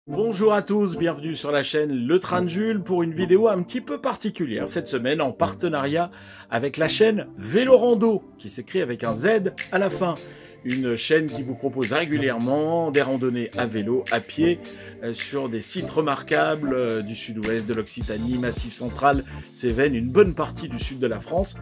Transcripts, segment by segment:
Bonjour à tous, bienvenue sur la chaîne Le Train de Jules pour une vidéo un petit peu particulière cette semaine en partenariat avec la chaîne Vélorando qui s'écrit avec un Z à la fin. Une chaîne qui vous propose régulièrement des randonnées à vélo, à pied, sur des sites remarquables du sud-ouest, de l'Occitanie, Massif central, Cévennes, une bonne partie du sud de la France.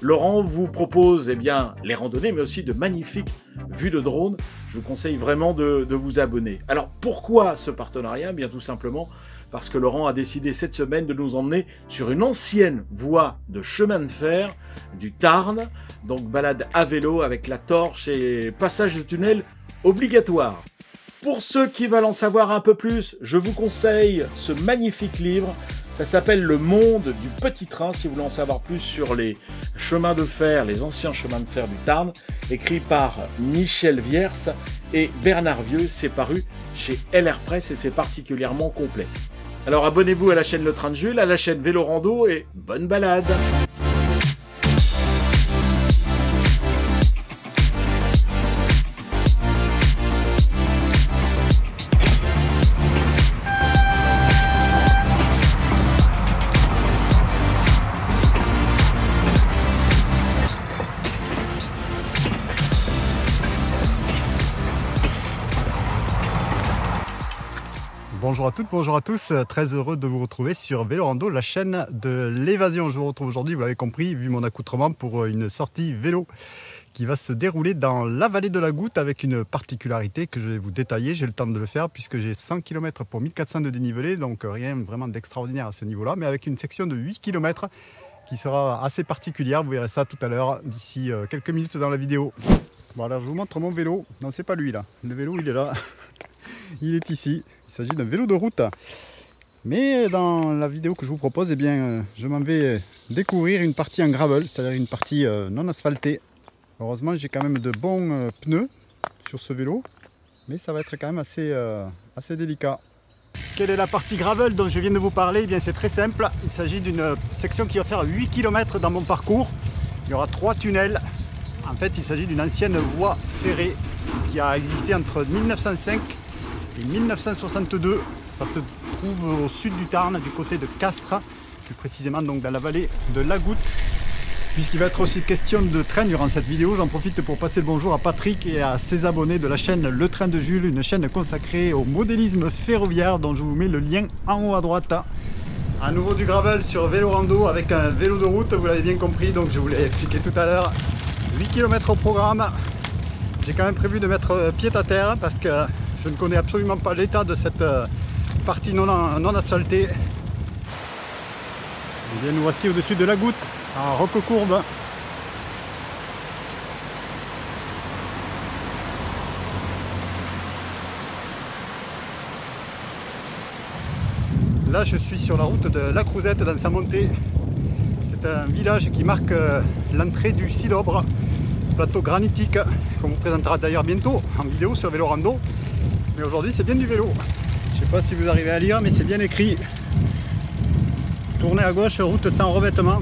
Laurent vous propose les randonnées, mais aussi de magnifiques vues de drone. Je vous conseille vraiment de vous abonner. Alors pourquoi ce partenariat? Bien tout simplement parce que Laurent a décidé cette semaine de nous emmener sur une ancienne voie de chemin de fer du Tarn. Donc balade à vélo avec la torche et passage de tunnel obligatoire. Pour ceux qui veulent en savoir un peu plus, je vous conseille ce magnifique livre. Ça s'appelle Le Monde du Petit Train, si vous voulez en savoir plus sur les chemins de fer, les anciens chemins de fer du Tarn, écrit par Michel Viers et Bernard Vieux. C'est paru chez LR Press et c'est particulièrement complet. Alors abonnez-vous à la chaîne Le Train de Jules, à la chaîne Vélorando et bonne balade! Bonjour à toutes, bonjour à tous, très heureux de vous retrouver sur Vélorando, la chaîne de l'évasion. Je vous retrouve aujourd'hui, vous l'avez compris, vu mon accoutrement, pour une sortie vélo qui va se dérouler dans la vallée de la Goutte avec une particularité que je vais vous détailler. J'ai le temps de le faire puisque j'ai 100 km pour 1400 de dénivelé, donc rien vraiment d'extraordinaire à ce niveau-là, mais avec une section de 8 km qui sera assez particulière. Vous verrez ça tout à l'heure, d'ici quelques minutes dans la vidéo. Bon, alors je vous montre mon vélo. Non, c'est pas lui là, le vélo il est là, il est ici. Il s'agit d'un vélo de route. Mais dans la vidéo que je vous propose, je m'en vais découvrir une partie en gravel, c'est-à-dire une partie non asphaltée. Heureusement, j'ai quand même de bons pneus sur ce vélo, mais ça va être quand même assez délicat. Quelle est la partie gravel dont je viens de vous parler? C'est très simple. Il s'agit d'une section qui va faire 8 km dans mon parcours. Il y aura 3 tunnels. En fait, il s'agit d'une ancienne voie ferrée qui a existé entre 1905 et 1962, ça se trouve au sud du Tarn, du côté de Castres, plus précisément donc dans la vallée de la Goutte. Puisqu'il va être aussi question de train durant cette vidéo, j'en profite pour passer le bonjour à Patrick et à ses abonnés de la chaîne Le Train de Jules, une chaîne consacrée au modélisme ferroviaire dont je vous mets le lien en haut à droite. À nouveau du gravel sur Vélorando avec un vélo de route, vous l'avez bien compris, donc je vous l'ai expliqué tout à l'heure. 8 km au programme. J'ai quand même prévu de mettre pied à terre parce que je ne connais absolument pas l'état de cette partie non asphaltée. Nous voici au-dessus de la Goutte, en roque-courbe. Là, je suis sur la route de la Crouzette dans sa montée. C'est un village qui marque l'entrée du Sidobre, plateau granitique, qu'on vous présentera d'ailleurs bientôt en vidéo sur Vélorando. Mais aujourd'hui c'est bien du vélo. Je ne sais pas si vous arrivez à lire, mais c'est bien écrit. Tournez à gauche, route sans revêtement.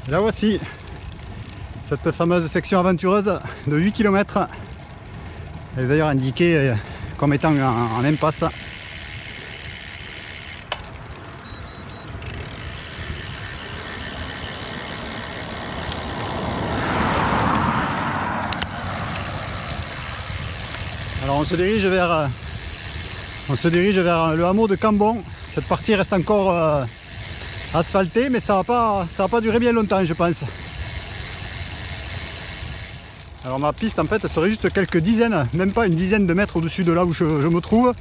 Là voici cette fameuse section aventureuse de 8 km. Elle est d'ailleurs indiquée comme étant en impasse. Alors on se dirige vers le hameau de Cambon. Cette partie reste encore asphaltée, mais ça va pas durer bien longtemps, je pense. Alors ma piste en fait serait juste quelques dizaines, même pas une dizaine de mètres au-dessus de là où je me trouve.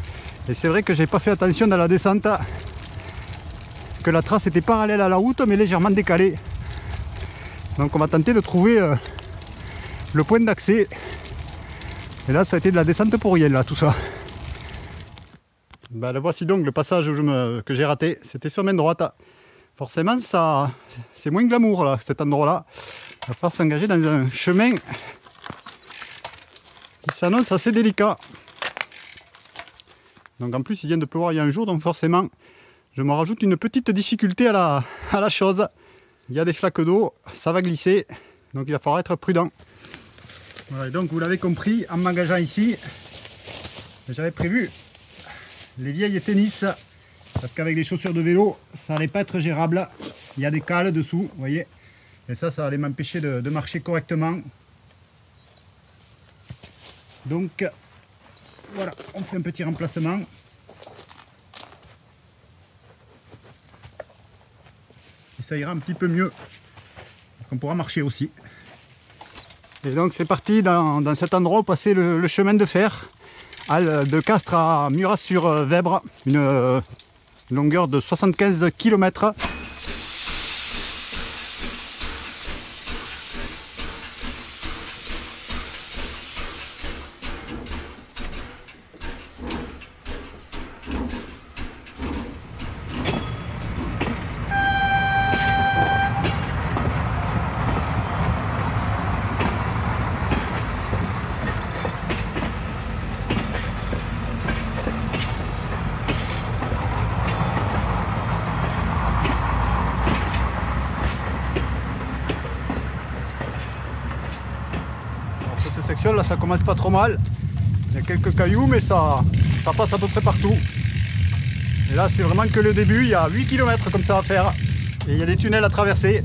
Et c'est vrai que j'ai pas fait attention dans la descente, que la trace était parallèle à la route mais légèrement décalée. Donc on va tenter de trouver le point d'accès. Et là ça a été de la descente pour rien là tout ça. Là voici donc le passage que j'ai raté, c'était sur main droite. Forcément ça c'est moins glamour là, cet endroit là. Il va falloir s'engager dans un chemin qui s'annonce assez délicat. Donc en plus il vient de pleuvoir il y a un jour, donc forcément je me rajoute une petite difficulté à la chose. Il y a des flaques d'eau, ça va glisser, donc il va falloir être prudent. Voilà, et donc vous l'avez compris, en m'engageant ici, j'avais prévu les vieilles tennis. Parce qu'avec les chaussures de vélo, ça n'allait pas être gérable. Il y a des cales dessous, vous voyez. Et ça allait m'empêcher de marcher correctement. Donc, voilà, on fait un petit remplacement. Et ça ira un petit peu mieux. On pourra marcher aussi. Et donc c'est parti dans cet endroit où passait le chemin de fer de Castres à Murat-sur-Vèbre, une longueur de 75 km. Cette section là, ça commence pas trop mal. Il y a quelques cailloux, mais ça passe à peu près partout. Et là, c'est vraiment que le début. Il y a 8 km comme ça à faire. Et il y a des tunnels à traverser.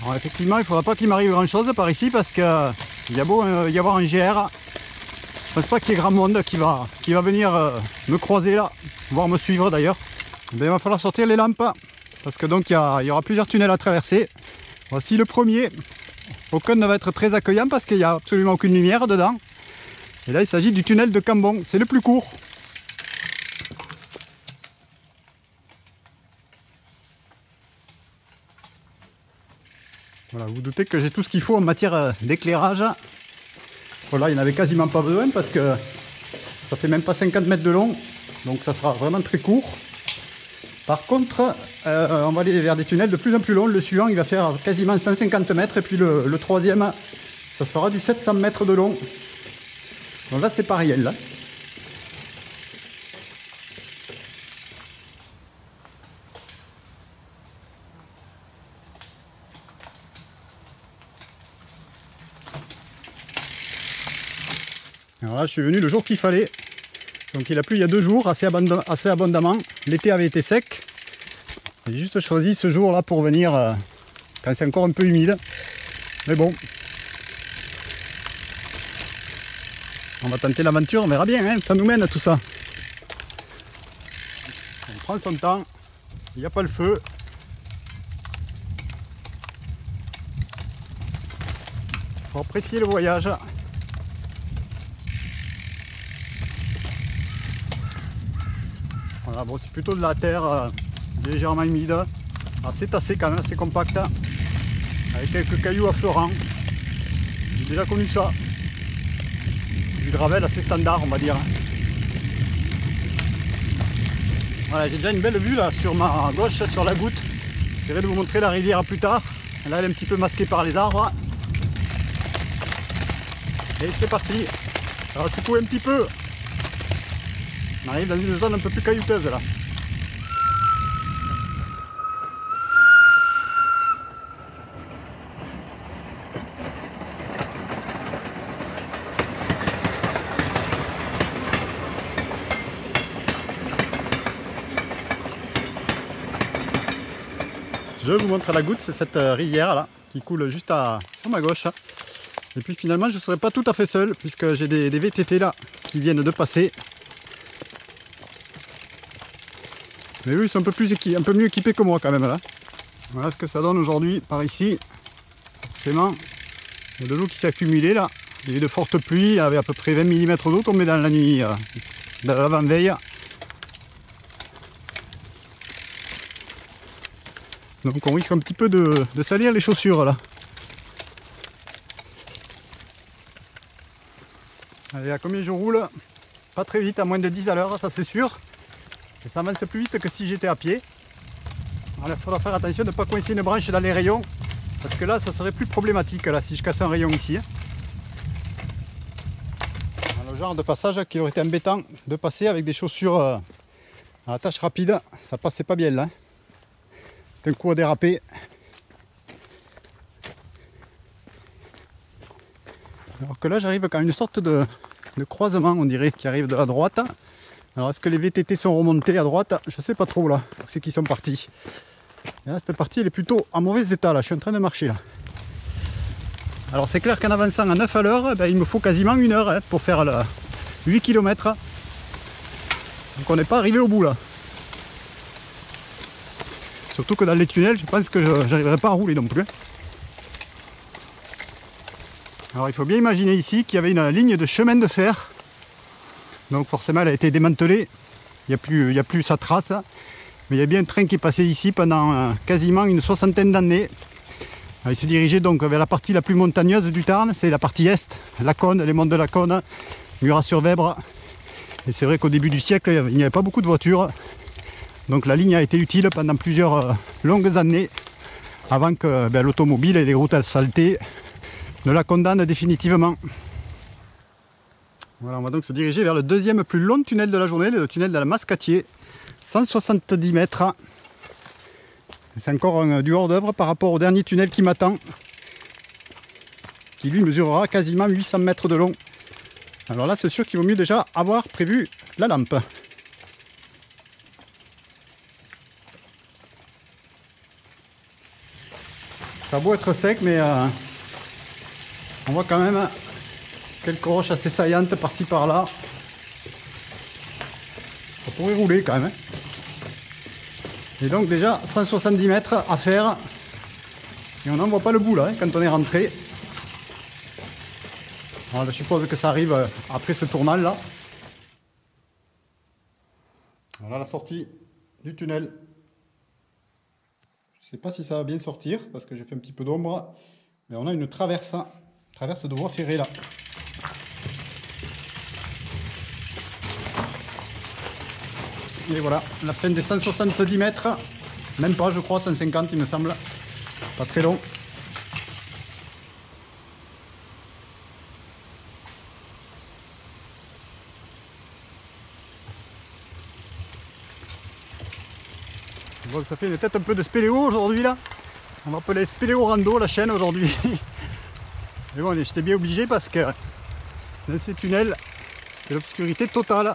Alors effectivement, il ne faudra pas qu'il m'arrive grand chose par ici parce qu'il y a beau y avoir un GR. Je pense pas qu'il y ait grand monde qui va venir me croiser là, voire me suivre d'ailleurs. Il va falloir sortir les lampes parce que donc il y aura plusieurs tunnels à traverser. Voici le premier. Aucun ne va être très accueillant parce qu'il n'y a absolument aucune lumière dedans. Et là il s'agit du tunnel de Cambon, c'est le plus court. Voilà, vous vous doutez que j'ai tout ce qu'il faut en matière d'éclairage. Voilà, il n'y en avait quasiment pas besoin parce que ça fait même pas 50 mètres de long, donc ça sera vraiment très court. Par contre, on va aller vers des tunnels de plus en plus longs. Le suivant, il va faire quasiment 150 mètres et puis le troisième, ça fera du 700 mètres de long. Donc là, c'est pas réel, là. Alors là, je suis venu le jour qu'il fallait. Donc il a plu il y a 2 jours, assez abondamment. L'été avait été sec. J'ai juste choisi ce jour-là pour venir quand c'est encore un peu humide. Mais bon. On va tenter l'aventure, on verra bien, hein, ça nous mène tout ça. On prend son temps, il n'y a pas le feu. Il faut apprécier le voyage. Voilà, bon, c'est plutôt de la terre légèrement humide, assez tassé quand même, assez compact, avec quelques cailloux affleurants. J'ai déjà connu ça. Du gravel assez standard, on va dire. Voilà, j'ai déjà une belle vue là sur ma gauche, sur la goutte. J'essaierai de vous montrer la rivière plus tard. Là, elle est un petit peu masquée par les arbres. Et c'est parti. Ça va secouer un petit peu. On arrive dans une zone un peu plus caillouteuse là. Je vous montre la goutte, c'est cette rivière là qui coule juste sur ma gauche. Et puis finalement je ne serai pas tout à fait seul puisque j'ai des VTT là qui viennent de passer. Mais eux ils sont un peu mieux équipés que moi quand même là. Voilà ce que ça donne aujourd'hui par ici. Forcément, il y a de l'eau qui s'est accumulée là. Il y a eu de fortes pluies, il y avait à peu près 20 mm d'eau tombée dans la nuit de l'avant-veille. Donc on risque un petit peu de salir les chaussures là. Allez, à combien je roule? Pas très vite, à moins de 10 à l'heure, ça c'est sûr. Et ça avance plus vite que si j'étais à pied. Alors il faudra faire attention de ne pas coincer une branche dans les rayons. Parce que là, ça serait plus problématique là, si je casse un rayon ici. Le genre de passage qui aurait été embêtant de passer avec des chaussures Attache rapide, ça passait pas bien là. C'est un coup à déraper. Alors que là j'arrive quand une sorte de croisement, on dirait, qui arrive de la droite. Alors est-ce que les VTT sont remontés à droite? Je sais pas trop là, où c'est qu'ils sont partis. Et là cette partie elle est plutôt en mauvais état là, je suis en train de marcher là. Alors c'est clair qu'en avançant à 9 à l'heure, il me faut quasiment 1 heure pour faire le 8 km. Donc on n'est pas arrivé au bout là. Surtout que dans les tunnels, je pense que je n'arriverai pas à rouler non plus. Alors il faut bien imaginer ici qu'il y avait une ligne de chemin de fer. Donc forcément elle a été démantelée. Il n'y a plus sa trace. Mais il y a bien un train qui est passé ici pendant quasiment une soixantaine d'années. Il se dirigeait donc vers la partie la plus montagneuse du Tarn, c'est la partie est, Laconne, les monts de Laconne, Murat-sur-Vèbre. Et c'est vrai qu'au début du siècle, il n'y avait pas beaucoup de voitures. Donc la ligne a été utile pendant plusieurs longues années avant que l'automobile et les routes asphaltées ne la condamnent définitivement. Voilà, on va donc se diriger vers le deuxième plus long tunnel de la journée, le tunnel de la Mascatier, 170 mètres. C'est encore du hors d'œuvre par rapport au dernier tunnel qui m'attend, qui lui mesurera quasiment 800 mètres de long. Alors là c'est sûr qu'il vaut mieux déjà avoir prévu la lampe. Ça a beau être sec, mais on voit quand même quelques roches assez saillantes par-ci par-là. Ça pourrait rouler quand même. Et donc déjà 170 mètres à faire. Et on n'en voit pas le bout là, quand on est rentré. Alors je suppose que ça arrive après ce tournant là. Voilà la sortie du tunnel. Je ne sais pas si ça va bien sortir parce que j'ai fait un petit peu d'ombre. Mais on a une traverse de voie ferrée là. Et voilà, la fin des 170 mètres. Même pas, je crois, 150 il me semble. Pas très long. Bon, ça fait peut-être un peu de spéléo aujourd'hui là. On va appeler Spéléo Rando la chaîne aujourd'hui. Mais bon, j'étais bien obligé parce que dans ces tunnels, c'est l'obscurité totale.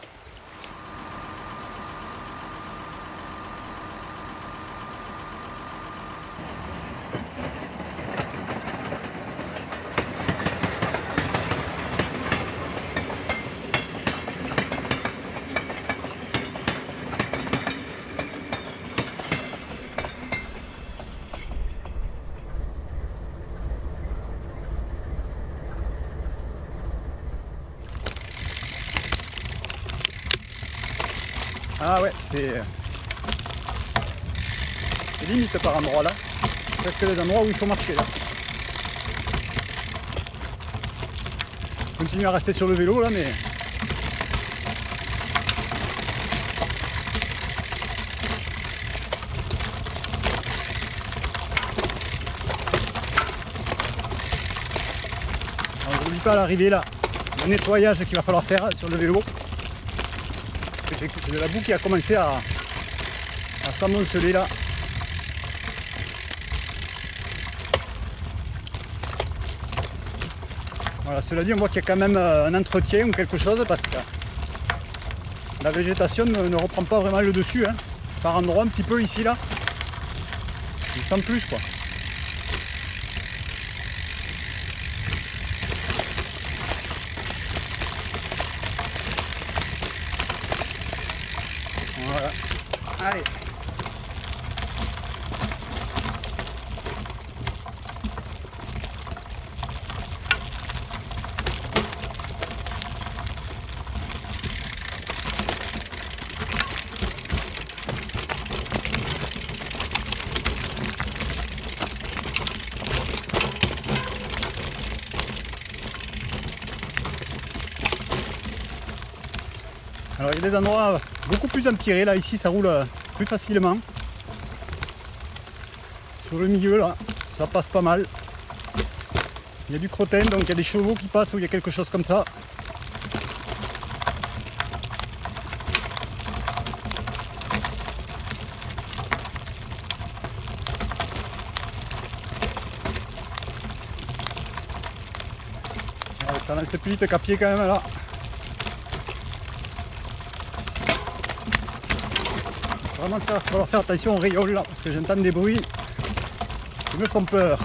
Ah ouais, c'est limite par endroit là. Presque des endroits où il faut marcher là. Je continue à rester sur le vélo là, mais alors, je n'oublie pas à l'arrivée là, le nettoyage qu'il va falloir faire sur le vélo. J'ai la boue qui a commencé à s'amonceler là. Voilà, cela dit, on voit qu'il y a quand même un entretien ou quelque chose parce que la végétation ne reprend pas vraiment le dessus. Hein. Par endroit un petit peu ici là. Sans plus quoi. Voilà. Allez. Alors il y a des endroits beaucoup plus empirés, là ici ça roule plus facilement. Sur le milieu là, ça passe pas mal. Il y a du crottin, donc il y a des chevaux qui passent où il y a quelque chose comme ça. Ça avance plus vite qu'à pied quand même là. Vraiment il va falloir faire attention aux rayons là, parce que j'entends des bruits qui me font peur.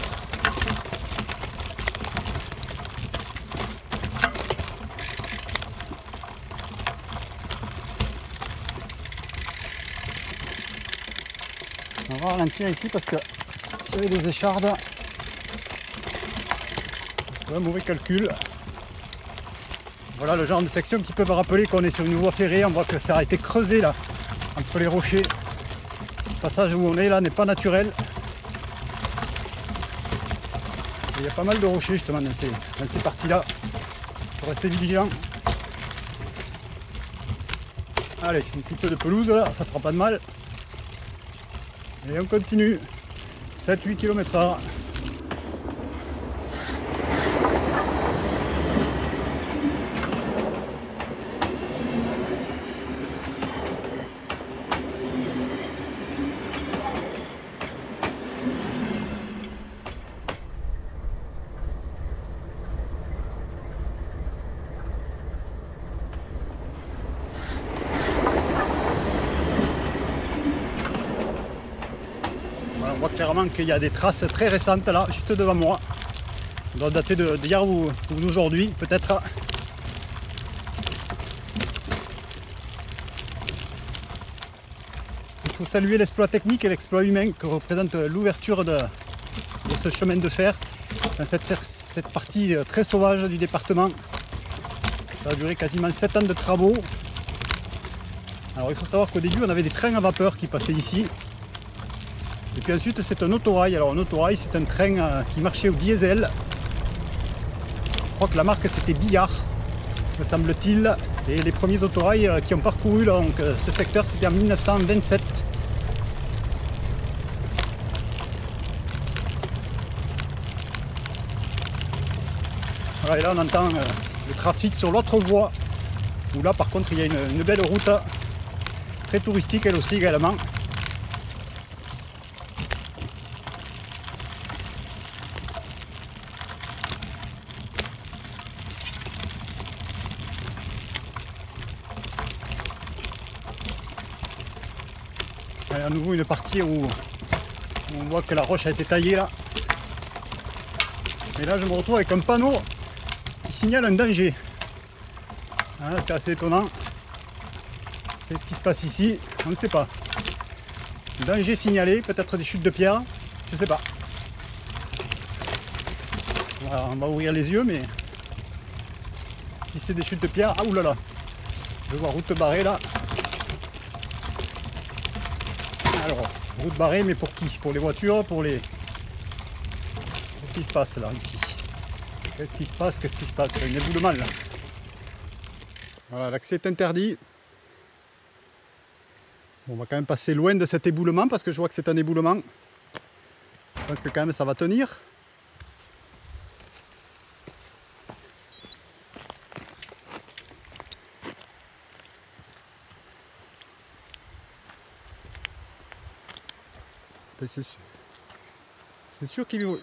On va ralentir ici parce que s'il y avait des échardes, c'est un mauvais calcul. Voilà le genre de section qui peuvent rappeler qu'on est sur une voie ferrée. On voit que ça a été creusé là, entre les rochers. Le passage où on est là n'est pas naturel. Et il y a pas mal de rochers justement dans ces parties-là. Il faut rester vigilant. Allez, un petit peu de pelouse là, ça fera pas de mal. Et on continue. 7-8 km/h. On voit clairement qu'il y a des traces très récentes là, juste devant moi. Ça doit dater d'hier ou d'aujourd'hui, peut-être. Il faut saluer l'exploit technique et l'exploit humain que représente l'ouverture de ce chemin de fer dans cette partie très sauvage du département. Ça a duré quasiment 7 ans de travaux. Alors il faut savoir qu'au début on avait des trains à vapeur qui passaient ici. Et puis ensuite c'est un autorail. Alors un autorail c'est un train qui marchait au diesel. Je crois que la marque c'était Billard, me semble-t-il. Et les premiers autorails qui ont parcouru là, donc, ce secteur c'était en 1927. Voilà, et là on entend le trafic sur l'autre voie. Où là par contre il y a une belle route très touristique elle aussi également. Et à nouveau une partie où on voit que la roche a été taillée là. Et là je me retrouve avec un panneau qui signale un danger. Ah, c'est assez étonnant. Qu'est-ce qui se passe ici? On ne sait pas. Danger signalé, peut-être des chutes de pierre, je ne sais pas. Voilà, on va ouvrir les yeux, mais si c'est des chutes de pierre, ah oulala, je vois route barrée là. Alors, route barrée, mais pour qui? Pour les voitures, pour les... Qu'est-ce qui se passe là, ici? Qu'est-ce qui se passe? Qu'est-ce qui se passe? Il y a un éboulement là. Voilà, l'accès est interdit. Bon, on va quand même passer loin de cet éboulement parce que je vois que c'est un éboulement. Je pense que quand même ça va tenir.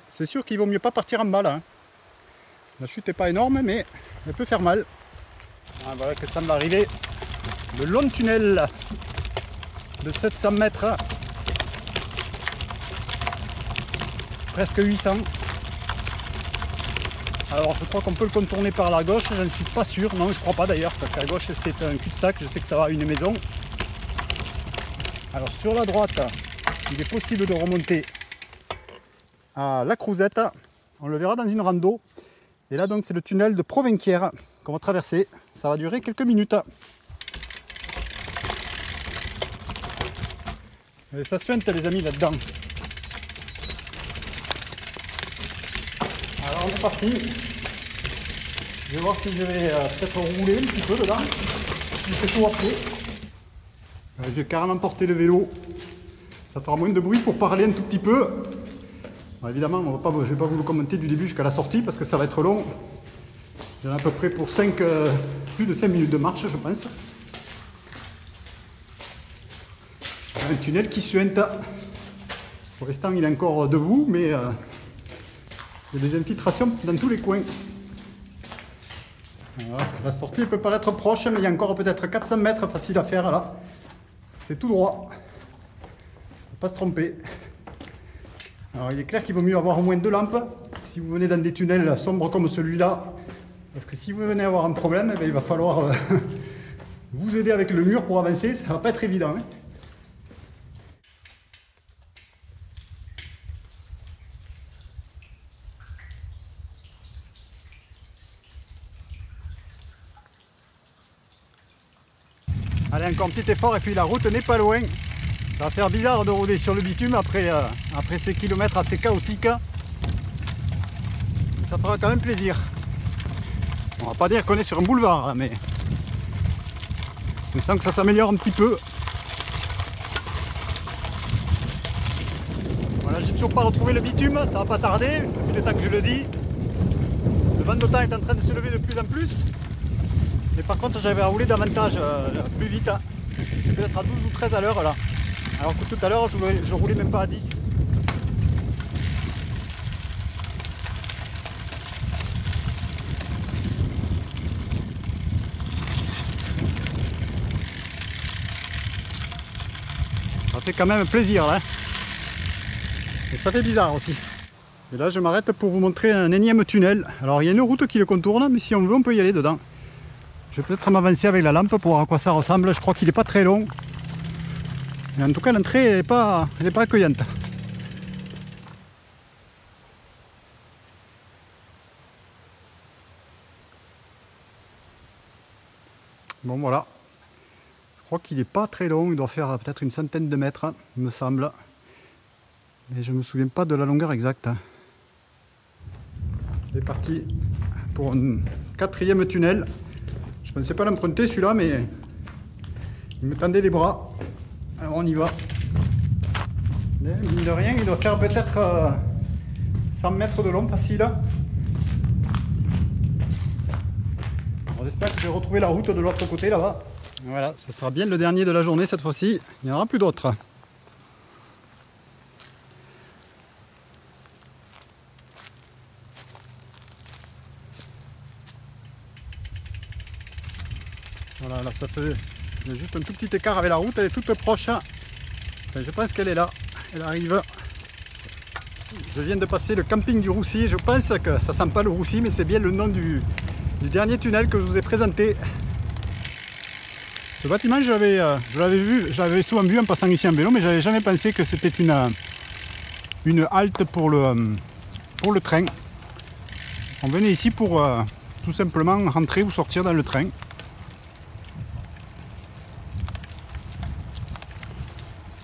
C'est sûr qu'il vaut mieux pas partir en bas là. La chute n'est pas énorme mais elle peut faire mal. Ah, voilà que ça me va arriver. Le long tunnel de 700 mètres. Presque 800. Alors je crois qu'on peut le contourner par la gauche, je ne suis pas sûr. Non, je crois pas d'ailleurs, parce qu'à gauche c'est un cul-de-sac, je sais que ça va à une maison. Alors sur la droite, il est possible de remonter à la Crouzette. On le verra dans une rando. Et là donc c'est le tunnel de Provenquières qu'on va traverser. Ça va durer quelques minutes. Et ça suinte les amis là-dedans. Alors on est parti. Je vais voir si je vais peut-être rouler un petit peu dedans. Si je fais chaud après. Je vais carrément porter le vélo. Ça fera moins de bruit pour parler un tout petit peu. Bon, évidemment, je ne vais pas vous le commenter du début jusqu'à la sortie parce que ça va être long. Il y en a à peu près pour plus de 5 minutes de marche, je pense. Un tunnel qui suinte. Pour l'instant, il est encore debout, mais il y a des infiltrations dans tous les coins. Voilà. La sortie peut paraître proche, mais il y a encore peut-être 400 mètres facile à faire là. C'est tout droit. Faut pas se tromper. Alors il est clair qu'il vaut mieux avoir au moins 2 lampes si vous venez dans des tunnels sombres comme celui-là. Parce que si vous venez avoir un problème, eh bien, il va falloir vous aider avec le mur pour avancer. Ça va pas être évident. Hein. Allez, encore un petit effort et puis la route n'est pas loin. Ça va faire bizarre de rouler sur le bitume après ces kilomètres assez chaotiques. Ça fera quand même plaisir. On va pas dire qu'on est sur un boulevard là, mais je sens que ça s'améliore un petit peu. Voilà, j'ai toujours pas retrouvé le bitume, ça va pas tarder, vu le temps que je le dis. Le vent de temps est en train de se lever de plus en plus. Mais par contre j'avais à rouler davantage, plus vite. Hein. Peut-être à 12 ou 13 à l'heure là. Alors que tout à l'heure je roulais même pas à 10. Ça fait quand même plaisir là. Et ça fait bizarre aussi. Et là je m'arrête pour vous montrer un énième tunnel. Alors il y a une route qui le contourne, mais si on veut on peut y aller dedans. Je vais peut-être m'avancer avec la lampe pour voir à quoi ça ressemble. Je crois qu'il n'est pas très long. Mais en tout cas l'entrée elle n'est pas accueillante. Bon voilà. Je crois qu'il n'est pas très long, il doit faire peut-être une centaine de mètres, il me semble. Mais je ne me souviens pas de la longueur exacte. C'est parti pour un 4e tunnel. Je ne pensais pas l'emprunter celui-là, mais il me tendait les bras. Alors on y va. Et mine de rien, il doit faire peut-être 100 mètres de long facile. J'espère que je vais retrouver la route de l'autre côté là-bas. Voilà, ça sera bien le dernier de la journée cette fois-ci. Il n'y en aura plus d'autres. Voilà, là ça fait il y a juste un tout petit écart avec la route, elle est toute proche. Enfin, je pense qu'elle est là, elle arrive. Je viens de passer le camping du Roussy. Je pense que ça sent pas le Roussy, mais c'est bien le nom du dernier tunnel que je vous ai présenté. Ce bâtiment, je l'avais souvent vu en passant ici en vélo, mais j'avais jamais pensé que c'était une halte pour le train. On venait ici pour tout simplement rentrer ou sortir dans le train.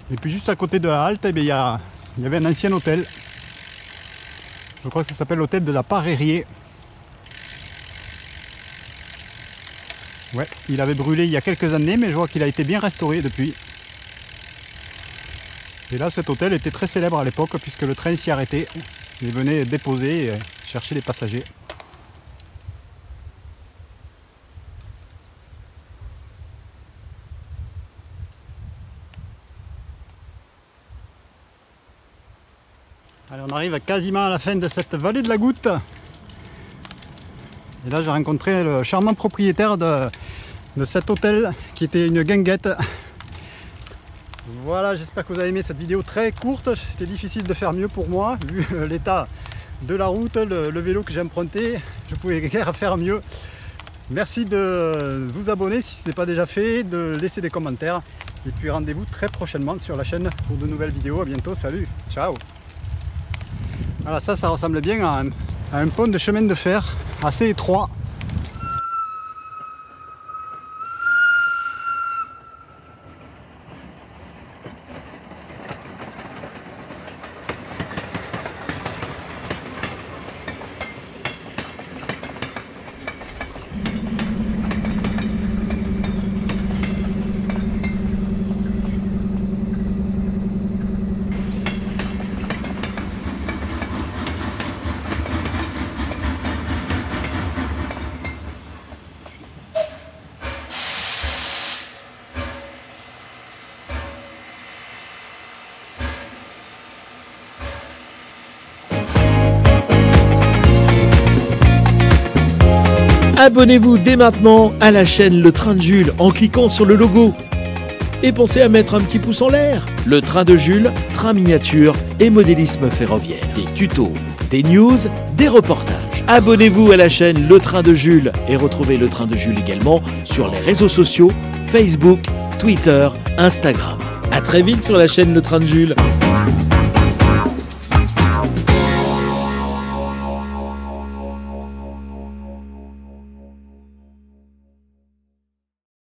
Et puis juste à côté de la halte, eh bien, il y avait un ancien hôtel. Je crois que ça s'appelle l'hôtel de la Parérie. Ouais, il avait brûlé il y a quelques années, mais je vois qu'il a été bien restauré depuis. Et là, cet hôtel était très célèbre à l'époque, puisque le train s'y arrêtait. Il venait déposer et chercher les passagers. Allez, on arrive quasiment à la fin de cette vallée de la Goutte. Et là, j'ai rencontré le charmant propriétaire de cet hôtel qui était une guinguette. Voilà, j'espère que vous avez aimé cette vidéo très courte. C'était difficile de faire mieux pour moi, vu l'état de la route, le vélo que j'ai emprunté. Je pouvais guère faire mieux. Merci de vous abonner si ce n'est pas déjà fait, de laisser des commentaires. Et puis rendez-vous très prochainement sur la chaîne pour de nouvelles vidéos. À bientôt, salut, ciao. Voilà, ça ressemble bien à un pont de chemin de fer assez étroit. Abonnez-vous dès maintenant à la chaîne Le Train de Jules en cliquant sur le logo. Et pensez à mettre un petit pouce en l'air. Le Train de Jules, train miniature et modélisme ferroviaire. Des tutos, des news, des reportages. Abonnez-vous à la chaîne Le Train de Jules et retrouvez Le Train de Jules également sur les réseaux sociaux, Facebook, Twitter, Instagram. À très vite sur la chaîne Le Train de Jules.